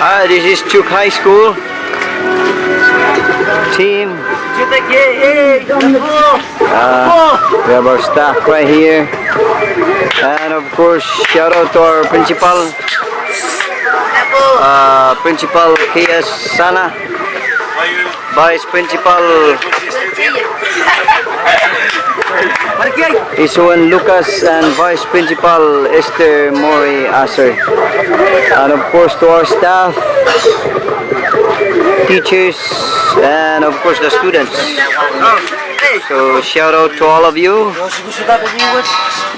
This is Chuuk High School team. We have our staff right here, and of course shout out to our principal, Principal KS Sana, Vice Principal Isuan Lucas, and Vice Principal Esther Mori Aser, and of course to our staff, teachers, and of course the students. So shout out to all of you.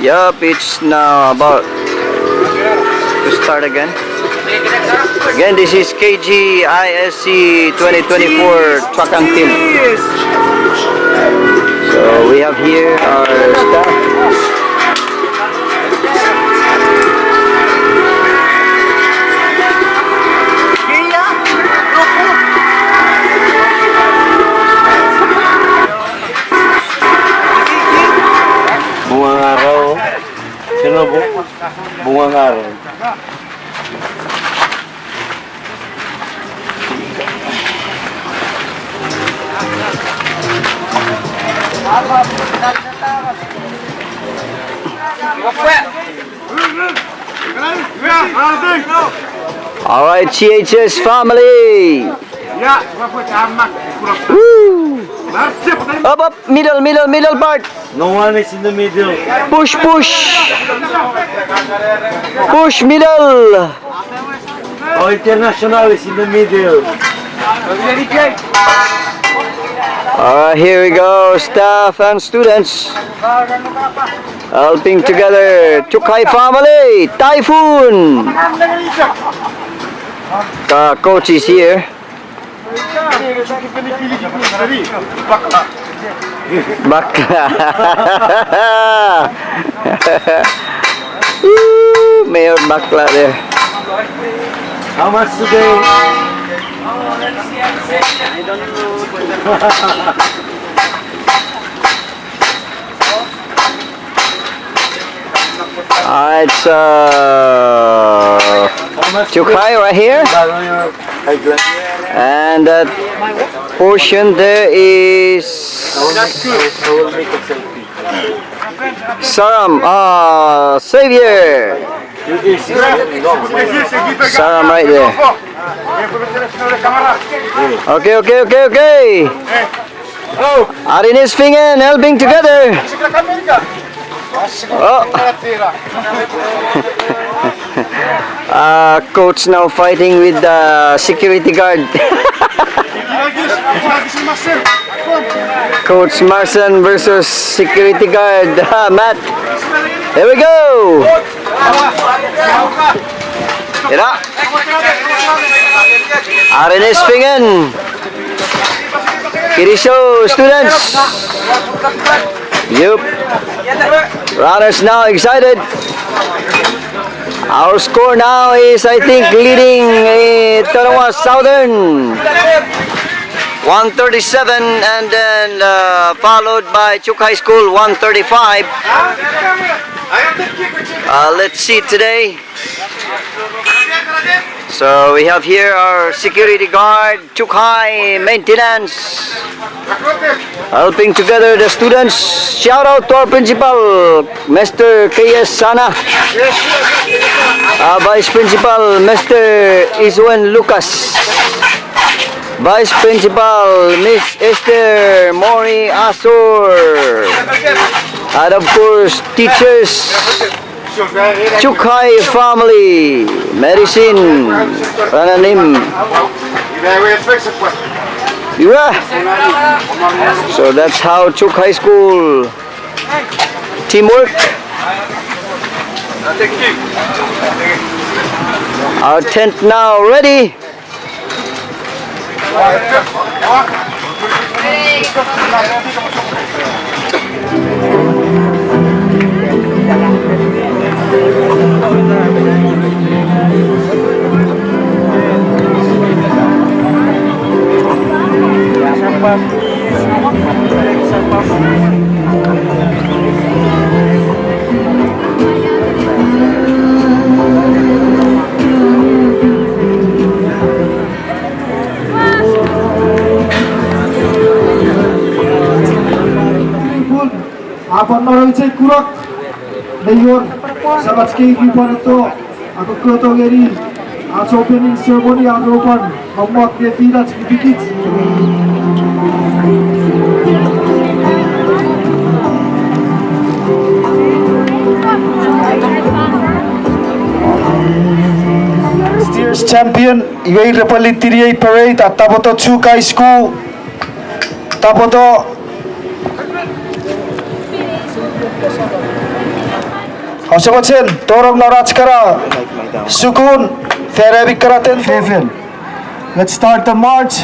Yup, it's now about to start again. Again, this is KG-ISC 2024 Track Field. So we have here our staff. Bungang araw. Sino po? Bungang araw. Alright, CHS family. Woo! Up, middle part. No one is in the middle. Push, middle. Oh, international is in the middle. Alright, here we go, staff and students helping together. Chuuk High family, Typhoon. Coach is here. Bakla. Mayor Bakla there. How much today? I don't know. It's Chuuk High right here, and that portion there is Saram, Savior. Saram right there. Okay. Arinis Fingen helping together. Oh. Coach now fighting with the security guard. Coach Marson versus security guard Matt. Here we go. Ira. Arinis Fingen. Kinisou students. Yup. Runners now excited. Our score now is, I think, leading Tarawa Southern 137, and then followed by Chuuk High School 135. Let's see today. So we have here our security guard, Chuuk High maintenance, helping together the students. Shout out to our principal, Mr. KS Sana, Vice Principal, Mr. Isuan Lucas, Vice Principal, Miss Esther Mori Asur, and of course teachers, Chuuk High family, Medicine, Rananim. Yeah. So that's how Chuuk High School teamwork. Our tent now ready. kurak mayor sabat KG Parato Akapito ngeri as opening ceremony agropan mamot ne tidak sedikit. Steers champion iway repalit tiriay parade at tapoto Chuuk High School tapoto Hausamatsen torong narats kara sukun ferevik karaten feven. Let's start the march.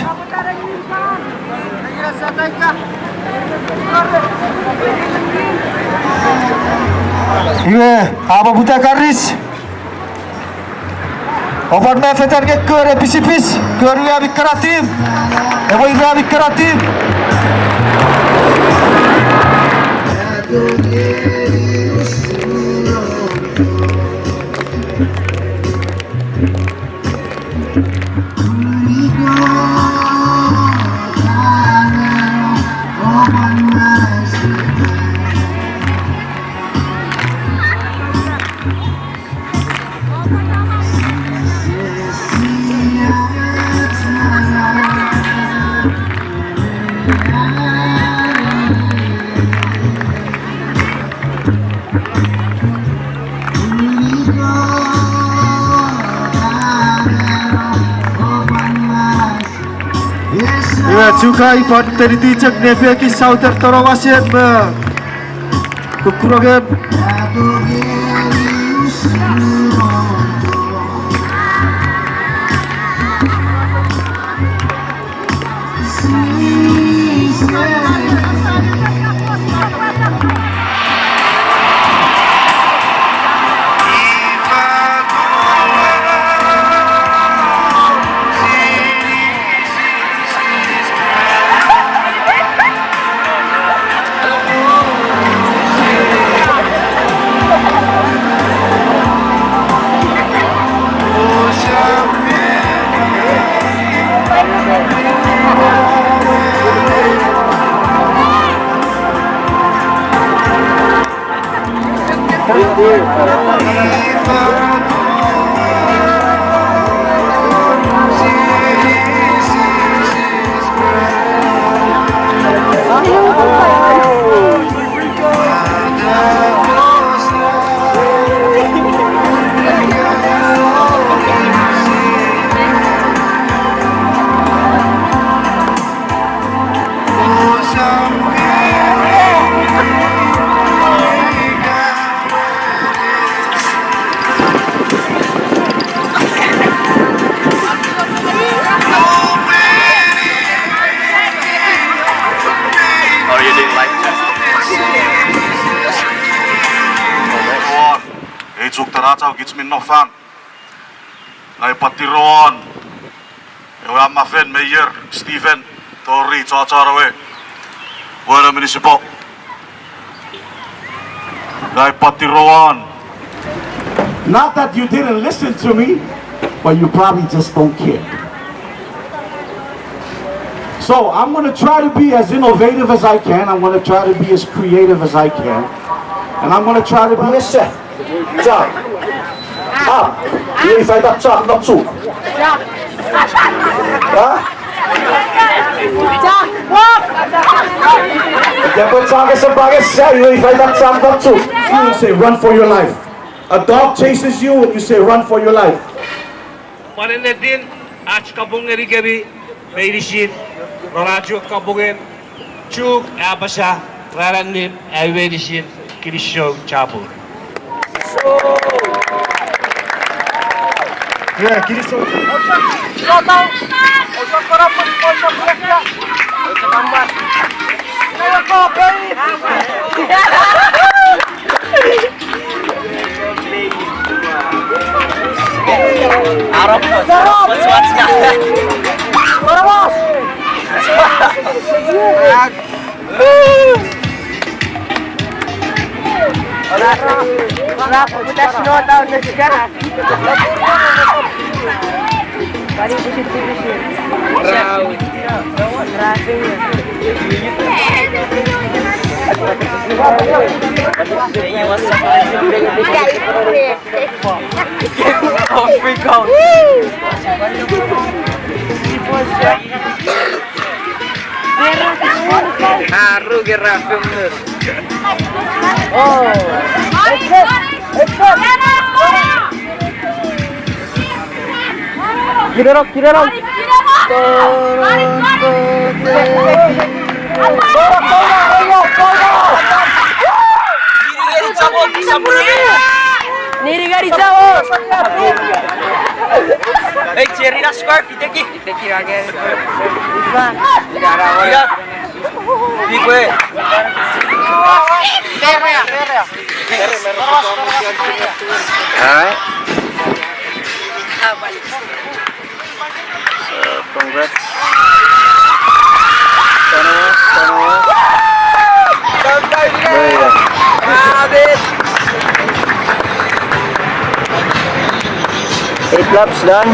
Iwe apa buta karis obat me fetar ke kere pisipis kere abik karatim ebo iwe abik karatim Chuuk ipon teritijak nebe ki sauter torowasen be kukurogen Gits min nofang lai patiron ewa mafen mayor Stephen Tori Chacharawe Buena municipal lai patiron. Not that you didn't listen to me, but you probably just don't care. So I'm going to try to be as innovative as I can. I'm going to try to be as creative as I can. And I'm going to try to be a set. If I got Chuuk, not Chuuk. You say run for your life. A dog chases you and you say run for your life. Manenedin aç kabungeri geri meyrishin Raju kabungen Chuuk abasha rarannim elverishin Kinisou chapur. Yeah, Kinisou. Motivational tahun ni sekarang. Kali bersih-bersih. Rau. Haru gerafim nus. Kirarok. Nirigari cabo. Hey, cherry na scarf, iteki. Iteki again. Iba. Ibe. Alright. So, congrats. Sana. Very good. 8 laps done.